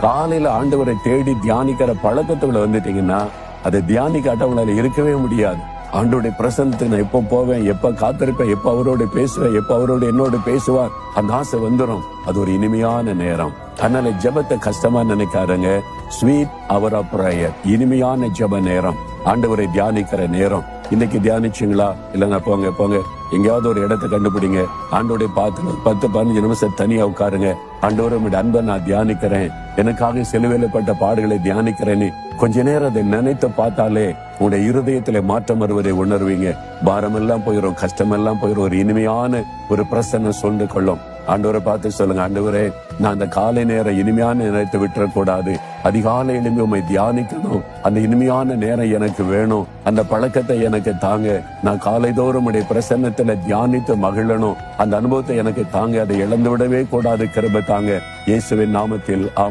காலையில ஆண்டவரை தேடி தியானிக்கிற பழக்கத்துக்குள்ள வந்துட்டீங்கன்னா அதை தியானிக்காட்ட உங்களால இருக்கவே முடியாது. ஆண்டோடைய பிரசன்னத்துக்கு நான் எப்ப போவேன், எப்ப காத்திருப்பேன், எப்ப அவரோட பேசுவேன், எப்ப அவரோட என்னோட பேசுவார், அந்த ஆசை வந்துடும். அது ஒரு இனிமையான நேரம். அதனால ஜெபத்தை கஷ்டமா நினைக்காருங்க. ஸ்வீட் அவர் ஆஃப் பிரேயர், இனிமையான ஜெப நேரம், ஆண்டவரை தியானிக்கிற நேரம். இன்னைக்கு தியானிச்சீங்களா? இல்லைங்க போங்க எங்கேயாவது ஒரு இடத்தை கண்டுபிடிங்க. ஆண்டோடைய பார்த்து 10-15 நிமிஷம் தனியா உட்காருங்க. ஆண்டவரை அன்பை நான் தியானிக்கிறேன், எனக்காக சிலுவையிலப்பட்ட பாடுகளை தியானிக்கிறேன்னு கொஞ்ச நேரம் அதை நினைத்து பார்த்தாலே உங்களுடைய இருதயத்திலே மாற்றம் வருவதை உணர்வீங்க. பாரமெல்லாம் போயிடும், கஷ்டமெல்லாம் போயிடும். ஒரு இனிமையான ஒரு பிரசன்னம் சொல்ந்து கொள்ளும். ஆண்டவரை பார்த்து சொல்லுங்க, ஆண்டவரே நான் அந்த காலை நேரம் இனிமையான நேரத்தை விட்டுறக்கூடாது. அதிகாலை எழும்பி உம்மை தியானிக்கணும். அந்த இனிமையான நேரம் எனக்கு வேணும். அந்த பழக்கத்தை எனக்கு தாங்க. நான் காலைதோறும் உடைய பிரசன்னத்துல தியானித்து மகிழணும். அந்த அனுபவத்தை எனக்கு தாங்க. அதை இழந்து விடவே கூடாது. கிருபை தாங்க. இயேசுவின் நாமத்தில் ஆமென்.